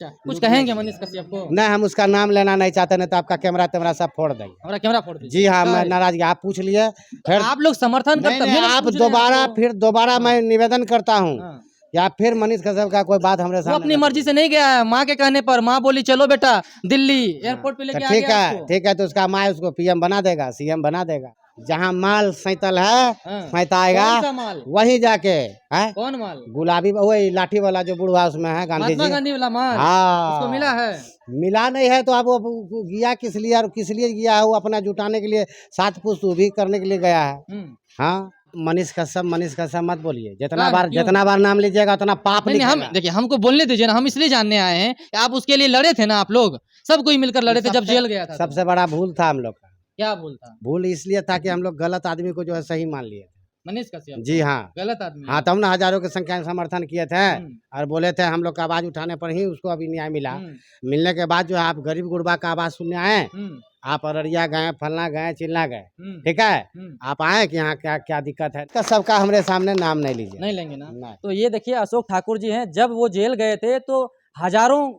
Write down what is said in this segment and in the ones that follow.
कुछ कहेंगे मनीष कश्यप को? नहीं, हम उसका नाम लेना नहीं चाहते, नहीं तो आपका कैमरा तेमरा सब फोड़ देंगे। हमारा कैमरा फोड़ दीजिए। जी हाँ, मैं नाराजगी आप पूछ लिए फिर आप लोग समर्थन नहीं, करते नहीं, आप दोबारा मैं निवेदन करता हूँ या फिर मनीष कश्यप का कोई बात हमारे वो सामने अपनी मर्जी से नहीं गया है, माँ के कहने पर। माँ बोली चलो बेटा दिल्ली एयरपोर्ट पे लेके आ ठीक गया है, उसको। ठीक है, तो उसका माँ उसको पीएम बना देगा, सीएम बना देगा। जहाँ माल सैतल है सैताएगा कौन सा माल? वहीं जाके है। कौन माल? गुलाबी वही लाठी वाला जो बुढ़वा उसमें है गांधी महात्मा जी। गांधी वाला माल हाँ, उसको मिला है। मिला नहीं है तो अब वो गया किस लिए और किस लिए गया है? वो अपना जुटाने के लिए, सात पुष्ट भी करने के लिए गया है। हाँ, मनीष कश्यप मत बोलिए। जितना बार नाम लीजिएगा उतना पाप नहीं, हम लिखेगा। देखिए हमको बोलने दीजिए ना, हम इसलिए जानने आए हैं कि आप उसके लिए लड़े थे ना, आप लोग सब कोई मिलकर लड़े थे जब जेल गया था। सबसे बड़ा भूल था हम लोग का। क्या भूल था? भूल इसलिए था कि हम लोग गलत आदमी को जो है सही मान लिए थे। मनीष कश्यप जी हाँ, गलत आदमी हाँ, तब ना हजारों की संख्या में समर्थन किए थे और बोले थे हम लोग का आवाज उठाने पर ही उसको अभी न्याय मिला। मिलने के बाद जो है आप गरीब गुरबा का आवाज सुनने आए, आप अररिया गए, फलना गए, चिल्ला गए, ठीक है, आप आए कि यहाँ क्या क्या दिक्कत है। सबका हमारे सामने नाम नहीं लीजिए। नहीं लेंगे ना। नहीं। तो ये देखिए अशोक ठाकुर जी हैं, जब वो जेल गए थे तो हजारों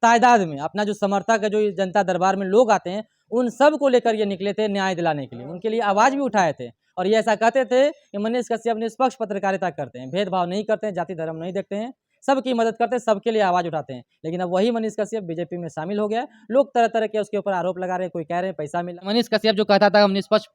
तादाद में अपना जो समर्थक है, जो जनता दरबार में लोग आते हैं, उन सब को लेकर ये निकले थे न्याय दिलाने के लिए। उनके लिए आवाज भी उठाए थे और ये ऐसा कहते थे कि मनीष कश्यप निष्पक्ष पत्रकारिता करते हैं, भेदभाव नहीं करते हैं, जाति धर्म नहीं देखते हैं, सबकी मदद करते हैं, सबके लिए आवाज उठाते हैं। लेकिन अब वही मनीष कश्यप बीजेपी में शामिल हो गया है। लोग तरह तरह के उसके ऊपर आरोप लगा रहे हैं, कोई कह रहे हैं पैसा मिला। मनीष कश्यप जो कहता था हम निष्पक्ष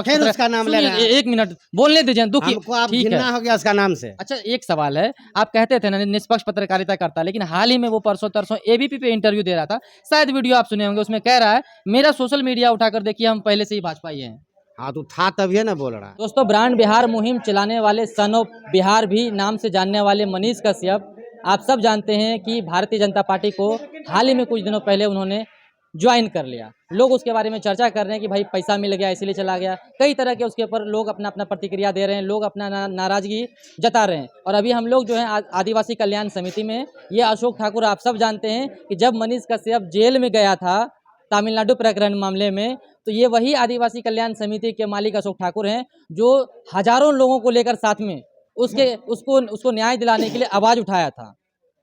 फिर उसका नाम ले रहे हैं। एक मिनट बोलने दीजिए, दुखी हमको आप घिरना हो गया उसका नाम से। अच्छा एक सवाल है, आप कहते थे ना निष्पक्ष पत्रकारिता करता, लेकिन हाल ही में वो परसों तरसों एबीपी पे इंटरव्यू दे रहा था, शायद वीडियो आप सुने होंगे, उसमें कह रहा है मेरा सोशल मीडिया उठाकर देखिए हम पहले से ही भाजपा ही हैं। हाँ, तो था तभी ना बोल रहा है। दोस्तों, ब्रांड बिहार मुहिम चलाने वाले सन ऑफ बिहार भी नाम से जानने वाले मनीष कश्यप, आप सब जानते हैं कि भारतीय जनता पार्टी को हाल ही में कुछ दिनों पहले उन्होंने ज्वाइन कर लिया। लोग उसके बारे में चर्चा कर रहे हैं कि भाई पैसा मिल गया इसलिए चला गया। कई तरह के उसके ऊपर लोग अपना अपना प्रतिक्रिया दे रहे हैं, लोग अपना नाराजगी जता रहे हैं। और अभी हम लोग जो है आदिवासी कल्याण समिति में, ये अशोक ठाकुर आप सब जानते हैं कि जब मनीष कश्यप जेल में गया था तमिलनाडु प्रकरण मामले में, तो ये वही आदिवासी कल्याण समिति के मालिक अशोक ठाकुर हैं जो हजारों लोगों को लेकर साथ में उसको न्याय दिलाने के लिए आवाज उठाया था।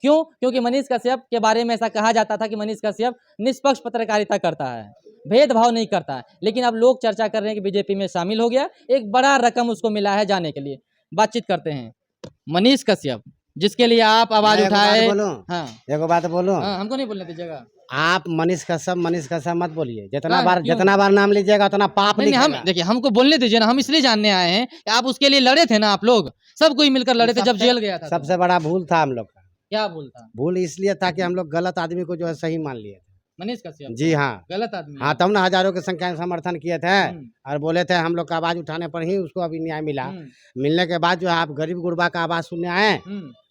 क्यों? क्योंकि मनीष कश्यप के बारे में ऐसा कहा जाता था कि मनीष कश्यप निष्पक्ष पत्रकारिता करता है, भेदभाव नहीं करता है। लेकिन अब लोग चर्चा कर रहे हैं कि बीजेपी में शामिल हो गया, एक बड़ा रकम उसको मिला है जाने के लिए। बातचीत करते हैं मनीष कश्यप, जिसके लिए आप आवाज उठाए। हाँ, एक बात बोलो। हाँ, हमको नहीं बोलने दीजिएगा। आप मनीष कश्यप मत बोलिए। जितना बार नाम लीजिएगा उतना पाप लिखेगा। हम देखिए हमको बोलने दीजिए ना, हम इसलिए जानने आए हैं कि आप उसके लिए लड़े थे ना, आप लोग सब कोई मिलकर लड़े थे जब जेल गया था। सबसे बड़ा भूल था हम लोग का। क्या भूल था? भूल इसलिए था कि हम लोग गलत आदमी को जो है सही मान लिए थे। मनीष कश्यप जी हाँ, गलत आदमी। हाँ, तब ना हजारों की संख्या में समर्थन किए थे और बोले थे हम लोग का आवाज उठाने पर ही उसको अभी न्याय मिला। मिलने के बाद जो है आप गरीब गुरबा का आवाज सुनने आए,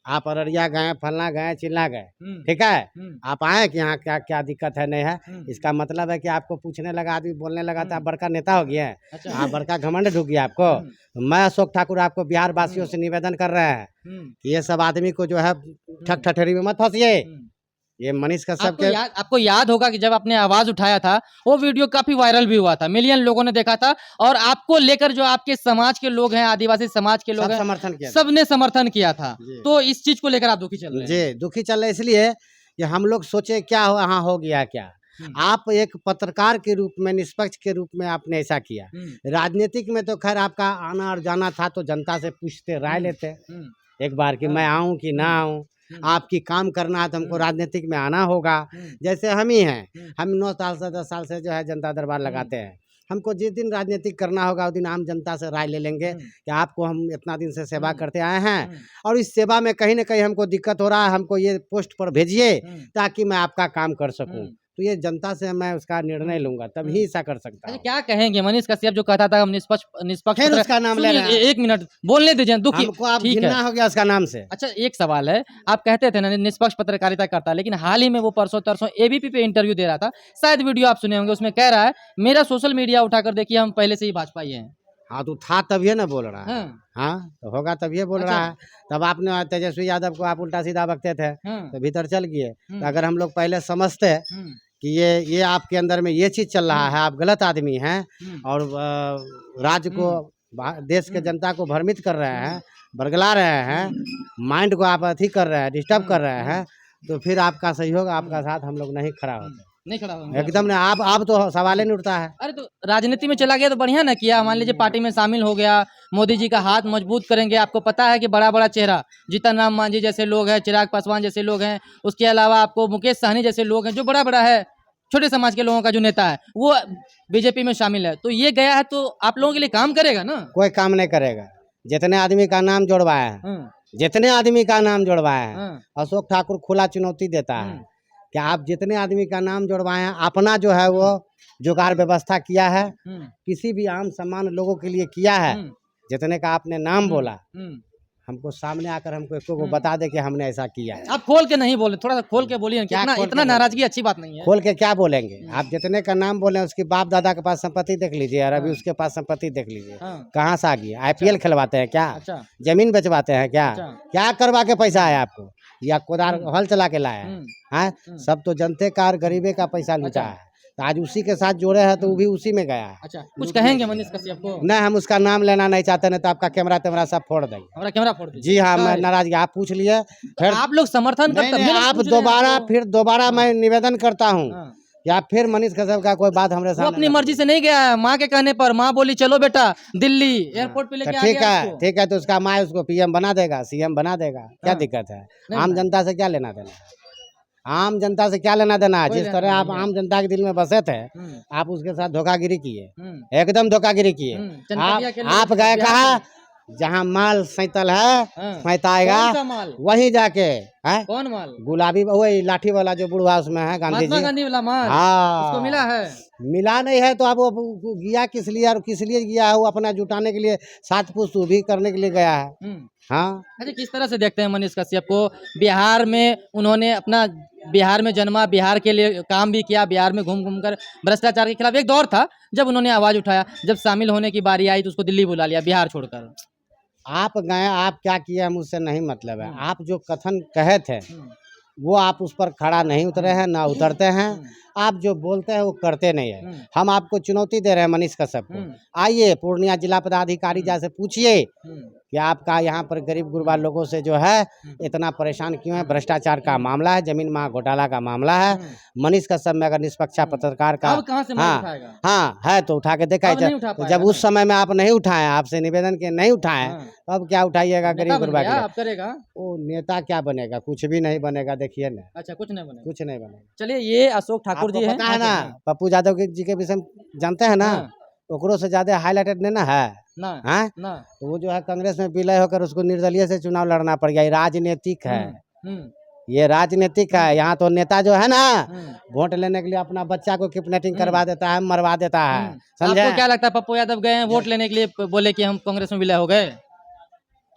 आप अररिया गए, फलना गए, चिल्ला गए, ठीक है, आप आए कि यहाँ क्या क्या दिक्कत है नहीं है। इसका मतलब है कि आपको पूछने लगा, आदमी बोलने लगा तो आप बड़का नेता हो गया है। अच्छा। आप बड़का घमंड ढूक गया आपको। मैं अशोक ठाकुर आपको बिहार वासियों से निवेदन कर रहे हैं कि ये सब आदमी को जो है ठग ठठेरी में मत फंसिए। ये मनीष कश्यप के आपको याद होगा कि जब आपने आवाज उठाया था वो वीडियो काफी वायरल भी हुआ था, मिलियन लोगों ने देखा था और आपको लेकर जो आपके समाज के लोग हैं, आदिवासी समाज के लोग हैं, समर्थन किया, सबने समर्थन किया था। तो इस चीज को लेकर आप दुखी चल रहे हैं? जी, दुखी चल रहे इसलिए कि हम लोग सोचे क्या यहाँ हो गया क्या। आप एक पत्रकार के रूप में, निष्पक्ष के रूप में आपने ऐसा किया। राजनीतिक में तो खैर आपका आना और जाना था, तो जनता से पूछते, राय लेते एक बार कि मैं आऊं कि ना आऊं। आपकी काम करना है तो हमको राजनीतिक में आना होगा। जैसे हम ही हैं, हम 9 साल से 10 साल से जो है जनता दरबार लगाते हैं। हमको जिस दिन राजनीतिक करना होगा उस दिन आम जनता से राय ले लेंगे कि आपको हम इतना दिन से सेवा करते आए हैं और इस सेवा में कहीं ना कहीं हमको दिक्कत हो रहा है, हमको ये पोस्ट पर भेजिए ताकि मैं आपका काम कर सकूं। तो ये जनता से मैं उसका निर्णय लूंगा, तभी ऐसा कर सकता हूं। क्या कहेंगे मनीष कश्यप जो कहता था हम निष्पक्ष फिर उसका नाम ले रहे हैं। एक मिनट बोलने दीजिए, दुखी। हमको आप घिरना हो गया उसका नाम से। अच्छा एक सवाल है, आप कहते थे ना निष्पक्ष पत्रकारिता करता, लेकिन हाल ही में वो परसों तरसों एबीपी पे इंटरव्यू दे रहा था, शायद वीडियो आप सुने होंगे, उसमें कह रहा है मेरा सोशल मीडिया उठाकर देखिए हम पहले से ही भाजपा ही हैं। हाँ, तो था तभी ना बोल रहा है। हाँ, तो होगा तभी बोल रहा है। तब आपने तेजस्वी यादव को आप उल्टा सीधा बकते थे तो भीतर चल गए। तो अगर हम लोग पहले समझते कि ये आपके अंदर में ये चीज चल रहा है, आप गलत आदमी हैं और राज्य को, देश के जनता को भ्रमित कर रहे हैं, बरगला रहे हैं, माइंड को आप अथी कर रहे हैं, डिस्टर्ब कर रहे हैं, तो फिर आपका सहयोग, आपका साथ हम लोग नहीं खड़ा होते, नहीं खड़ा होंगे एकदम नहीं। आप तो सवाल ही नहीं उठता है। अरे तो राजनीति में चला गया तो बढ़िया ना किया। मान लीजिए पार्टी में शामिल हो गया, मोदी जी का हाथ मजबूत करेंगे। आपको पता है कि बड़ा बड़ा चेहरा जीतन राम मांझी जैसे लोग हैं, चिराग पासवान जैसे लोग हैं, उसके अलावा आपको मुकेश सहनी जैसे लोग हैं, जो बड़ा बड़ा है छोटे समाज के लोगों का जो नेता है वो बीजेपी में शामिल है। तो ये गया है तो आप लोगों के लिए काम करेगा ना। कोई काम नहीं करेगा। जितने आदमी का नाम जोड़वाए हैं, हाँ, जितने आदमी का नाम जोड़वाए हैं, हाँ, अशोक ठाकुर खुला चुनौती देता है हम्म, कि आप जितने आदमी का नाम जोड़वाए हैं, अपना जो है वो जुगाड़ व्यवस्था किया है, हम्म, किसी भी आम सामान्य लोगों के लिए किया है। हम्म, जितने का आपने नाम बोला, हम्म। हमको सामने आकर हमको एक को बता दे कि हमने ऐसा किया है। आप खोल के नहीं बोले, थोड़ा सा खोल के बोलिए ना, क्या इतना खोल के इतना बोले? नाराजगी अच्छी बात नहीं है। खोल के क्या बोलेंगे? आप जितने का नाम बोले उसके बाप दादा के पास संपत्ति देख लीजिए, और अभी हाँ। उसके पास संपत्ति देख लीजिए, हाँ, कहाँ से आ गई? आईपीएल खिलवाते हैं क्या? अच्छा, जमीन बेचवाते हैं क्या? अच्छा। क्या करवा के पैसा आया आपको? या कोदार हल चला के लाया है? हम्म, हैं? सब तो जनते का और गरीबे का पैसा लूटा अच्छा। है। तो आज उसी के साथ जोड़े हैं तो वो भी उसी में गया है। अच्छा, कुछ कहेंगे मनीष कश्यप को? नहीं, हम उसका नाम लेना नहीं चाहते, नहीं तो आपका कैमरा तेमरा सब फोड़ देंगे। हमारा कैमरा फोड़ दीजिए। जी हाँ, क्या मैं है? नाराजगी आप पूछ लिए फिर। आप लोग समर्थन नहीं, करते नहीं, हैं, आप पूछ रहे हैं दोबारा आपको। फिर दोबारा मैं निवेदन करता हूँ हाँ। कि आप फिर मनीष कश्यप का कोई बात हमरे वो सामने अपनी ना मर्जी से नहीं गया है, माँ के कहने पर। माँ बोली चलो बेटा दिल्ली एयरपोर्ट पे तो लेके आ ठीक गया है, उसको। ठीक है, तो उसका माँ उसको पीएम बना देगा, सीएम बना देगा, क्या हाँ। दिक्कत है? नहीं आम बनाएगा। जनता से क्या लेना देना है? आम जनता से क्या लेना देना है? कोई जिस लेना तरह आप नहीं है। आम जनता के दिल में बसे थे, हम्म, आप उसके साथ धोखागिरी किए, हम्म, एकदम धोखागिरी किए। चनपटिया के लोग आप गए बिहार कहा जहाँ माल सैतल है, हाँ। सैता आएगा, कौन सा माल? वहीं जाके है कौन माल? गुलाबी वही लाठी वाला जो बुढ़वा उसमें है गांधी महात्मा जी। गांधी वाला माल हाँ, उसको मिला है। मिला नहीं है तो अब वो गया किस लिए और किस लिए गया है? वो अपना जुटाने के लिए, सात पुस्त भी करने के लिए गया है। हाँ, अच्छा, किस तरह से देखते हैं मनीष कश्यप को? बिहार में उन्होंने अपना, बिहार में जन्मा, बिहार के लिए काम भी किया, बिहार में घूम घूम कर भ्रष्टाचार के खिलाफ एक दौर था जब उन्होंने आवाज उठाया। जब शामिल होने की बारी आई तो उसको दिल्ली बुला लिया बिहार छोड़कर। आप गए, आप क्या किए हैं मुझसे नहीं मतलब है। आप जो कथन कहे थे हम्म, वो आप उस पर खड़ा नहीं उतरे हैं, ना उतरते हैं। आप जो बोलते हैं वो करते नहीं है। हम आपको चुनौती दे रहे हैं मनीष कश्यप को, आइए पूर्णिया जिला पदाधिकारी जैसे पूछिए कि आपका यहाँ पर गरीब गुरबा लोगों से जो है इतना परेशान क्यों है? भ्रष्टाचार का मामला है, जमीन माँ घोटाला का मामला है। मनीष कश्यप में अगर निष्पक्ष पत्रकार का अब कहाँ से माइक हाँ उठाएगा? हाँ है तो उठा के देखा अब नहीं उठा तो पाएगा जब उस समय में आप नहीं उठाए, आपसे निवेदन के नहीं उठाए, तो अब क्या उठाइएगा नेता गरीब बन गुरबा गया, के लिए? अब करेगा? वो नेता क्या बनेगा? कुछ भी नहीं बनेगा, देखिए ना, अच्छा, कुछ नहीं बनेगा। कुछ नहीं बनेगा। चलिए, ये अशोक ठाकुर आपको जी हैं। पता है ना, पप्पू यादव जी के विषय में जानते हैं ना, हाँ। ओकरो से ज्यादा हाईलाइटेड नहीं ना है। ना हैं? ना। तो वो जो है कांग्रेस में विलय होकर उसको निर्दलीय से चुनाव लड़ना पड़ गया। ये राजनीतिक है, हम्म, ये राजनीतिक है। यहाँ तो नेता जो है ना, हम्म, वोट लेने के लिए अपना बच्चा को किडनैपिंग करवा देता है, मरवा देता है, समझे? आपको क्या लगता है पप्पू यादव गए हैं वोट लेने के लिए, बोले कि हम कांग्रेस में विलय हो गए?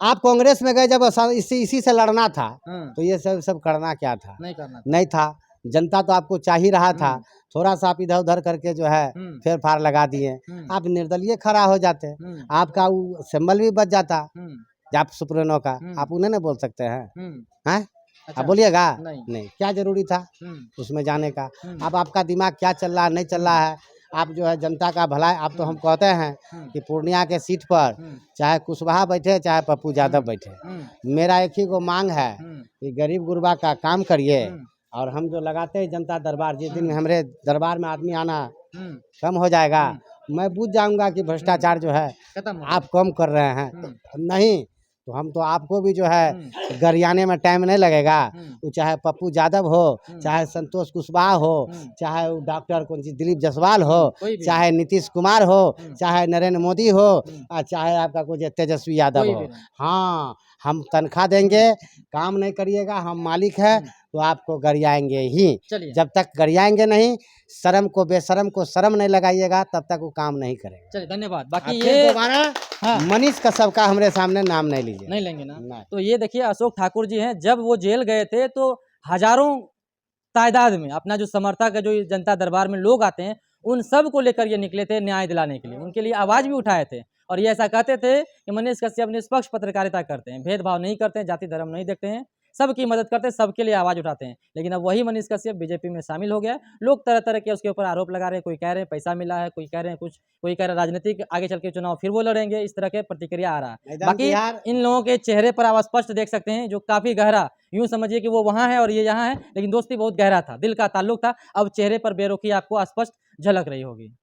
आप कांग्रेस में गए जब इसी से लड़ना था, हाँ, तो ये सब करना क्या था? नहीं करना। नहीं था। जनता तो आपको चाह ही रहा था, थोड़ा सा आप इधर उधर करके जो है फेर फार लगा दिए। आप निर्दलीय खड़ा हो जाते, आपका वो सिंबल भी बच जाता। आप सुप्रीनो का आप उन्हें नहीं बोल सकते हैं? हैं? आप बोलिएगा नहीं, क्या जरूरी था उसमें जाने का? अब आपका दिमाग क्या चल रहा है, नहीं चल रहा है? आप जो है जनता का भलाई, आप तो हम कहते हैं कि पूर्णिया के सीट पर चाहे कुशवाहा बैठे चाहे पप्पू यादव बैठे, मेरा एक ही को मांग है कि गरीब गुरबा का काम करिए। और हम जो लगाते हैं जनता दरबार, जिस दिन हमारे दरबार में आदमी आना कम हो जाएगा, मैं बुझ जाऊंगा कि भ्रष्टाचार जो है आप कम कर रहे हैं। नहीं तो हम तो आपको भी जो है गरियाने में टाइम नहीं लगेगा। वो चाहे पप्पू यादव हो, चाहे संतोष कुशवाहा हो, चाहे वो डॉक्टर कौन सी दिलीप जायसवाल हो, चाहे नीतीश कुमार हो, चाहे नरेंद्र मोदी हो, और चाहे आपका कोई तेजस्वी यादव हो। हाँ, हम तनख्वाह देंगे, काम नहीं करिएगा, हम मालिक है तो आपको गरियाएंगे ही। जब तक गरियाएंगे नहीं, शर्म को बेशर्म को शर्म नहीं लगाइएगा, तब तक वो काम नहीं करेगा। चलिए, धन्यवाद। बाकी ये ये दोबारा मनीष कश्यप का हमारे सामने नाम नहीं लीजिए। नहीं लेंगे ना। नहीं। तो ये देखिए अशोक ठाकुर जी हैं, जब वो जेल गए थे तो हजारों तादाद में अपना जो समर्थक है, जो जनता दरबार में लोग आते हैं, उन सब को लेकर ये निकले थे न्याय दिलाने के लिए। उनके लिए आवाज भी उठाए थे और ये ऐसा कहते थे कि मनीष कश्यप निष्पक्ष पत्रकारिता करते हैं, भेदभाव नहीं करते हैं, जाति धर्म नहीं देखते हैं, सबकी मदद करते हैं, सबके लिए आवाज़ उठाते हैं। लेकिन अब वही मनीष कश्यप बीजेपी में शामिल हो गया है। लोग तरह तरह के उसके ऊपर आरोप लगा रहे हैं, कोई कह रहे हैं पैसा मिला है, कोई कह रहे हैं कुछ, कोई कह रहा है राजनीतिक आगे चल के चुनाव फिर वो लड़ेंगे, इस तरह के प्रतिक्रिया आ रहा है। मैदान बाकी बिहार इन लोगों के चेहरे पर आप स्पष्ट देख सकते हैं, जो काफ़ी गहरा, यूँ समझिए कि वो वहाँ है और ये यहाँ है, लेकिन दोस्ती बहुत गहरा था, दिल का ताल्लुक था। अब चेहरे पर बेरुखी आपको स्पष्ट झलक रही होगी।